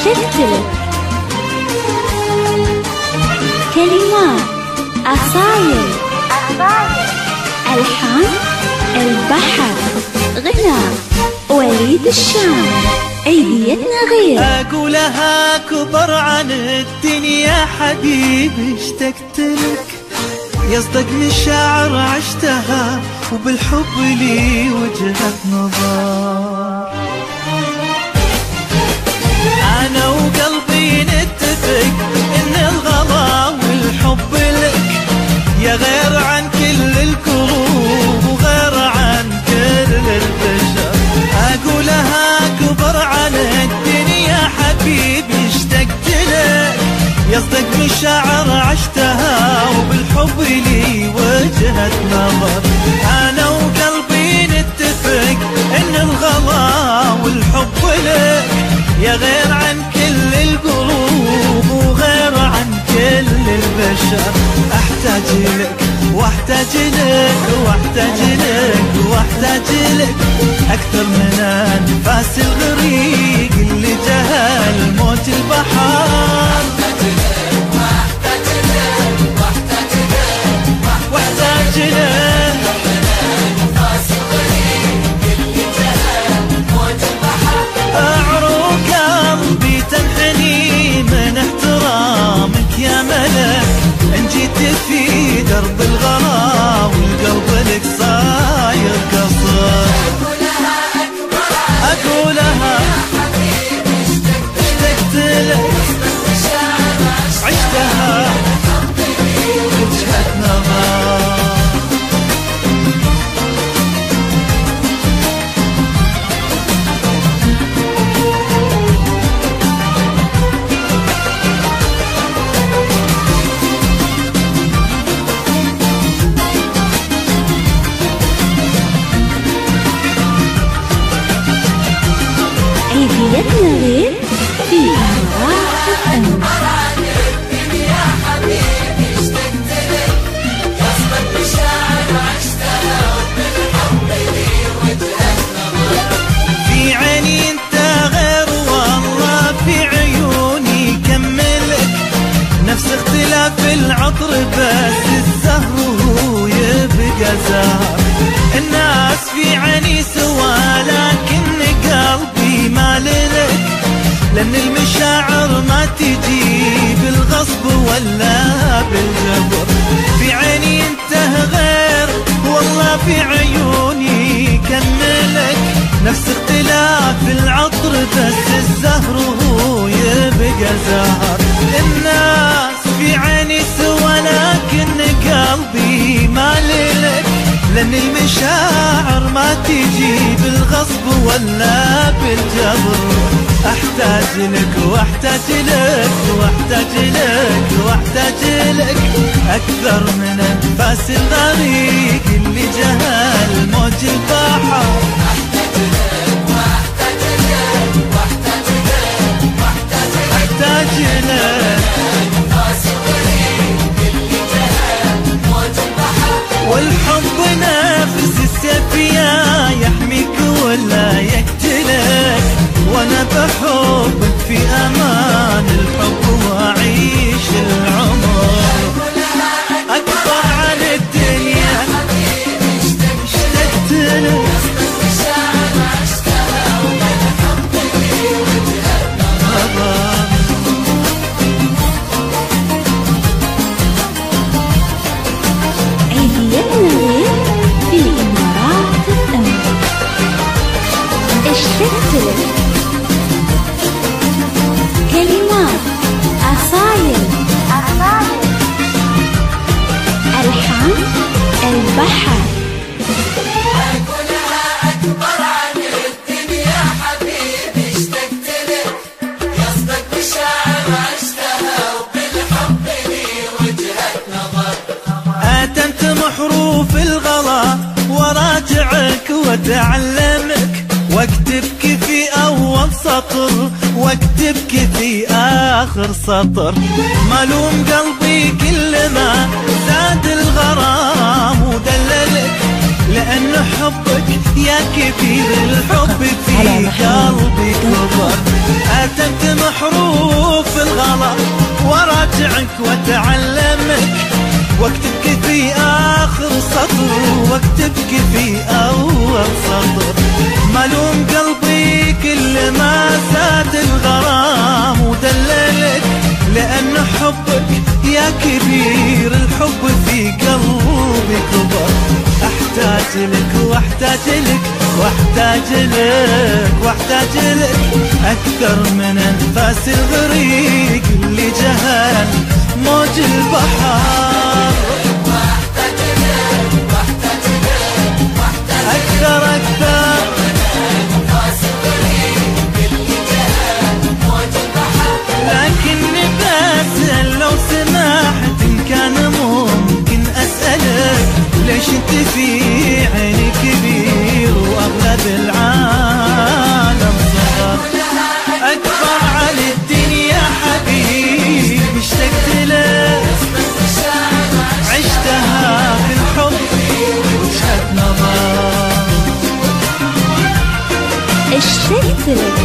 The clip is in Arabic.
اشتقت لك. كلمات أصايل، ألحان البحر، غناء وليد الشام. أيديتنا غير. أقولها كبر عن الدنيا حبيبي اشتقت لك، يصدق مشاعر عشتها وبالحب لي وجهة نظر. أنا وقلبي نتفق إن الغلا والحب لك، يا غير عن كل القلوب وغير عن كل البشر. أقولها كبر عن الدنيا حبيبي اشتقت لك، يصدق مشاعر عشتها وبالحب لي وجهة نظر. أنا وقلبي نتفق إن الغلا والحب لك، يا غير عن كل القلوب وغير عن كل البشر. أحتاج لك واحتاج لك واحتاج لك واحتاج لك، أكثر من أنفاس الغريق اللي جهل موج البحر. واحتاج لك أعروق قلبي تنحني من احترامك يا ملك، إن جيت في درب الغلا والقلب لك صاير قصر. أقولها اشتقت لك، عشتها وجهة نظر. أيديتنا غير في إمارات الأمن. في عيني انت غير والله في عيوني كملك، نفس اختلاف العطر بس الزهر هو يبقى زهر. الناس في عيني سوا لكن قلبي مالك، لأن المشاعر ما تجي بالغصب ولا بالجبر. في عيني انت غير والله في عيوني كملك، نفس اختلاف العطر بس الزهر هو يبقى زهر. الناس في عيني سوا لكن قلبي مالك، لأن المشاعر ما تجي بالغصب ولا بالجبر. أحتاج لك واحتاج لك واحتاج لك واحتاج لك، أكثر من أنفاس الغريق اللي جهل موج البحر. أحتاج لك والحب نفس السفيا يحميك ولا يقتلك، وانا بحبك في امان الحب واعيش العمر. اكبر عن الدنيا اشتقت لك، في إمارات الأمن. اشتقت لك. كلمات أصايل، ألحان البحر. أقولها أكبر عن الدنيا حبيبي اشتقت لك، يصدق مشاعر عشتها وبالحب لي وجهة نظر. أتمت حروف الغلا وراجعك واتعلمك، واكتبك في أول سطر واكتبك في آخر سطر. ملوم قلبي كل ما زاد الغرام ودللك، لأن حبك يا كبير الحب في قلبي كبر. أتمت محروف الغلا وراجعك واتعلمك واكتبك في اخر سطر واكتبك في اول سطر. ملوم قلبي كل ما زاد الغرام ودللك لان حبك يا كبير الحب في قلبي كبر. احتاج لك واحتاج لك واحتاج لك واحتاج لك اكثر من انفاس الغريق اللي جهل موج البحر. واحتاج لك واحتاج لك واحتاج اكثر اكثر انفاس الغريق اللي جهل موج البحر. لكني بسأل لو سمحت ان كان ممكن اسألك ليش انت في عيني كبير واغلب العالم صغر. اكبر عن الدنيا حبيبي اشتقت لك عشتها في الحب وجهة نظر. اشتقت لك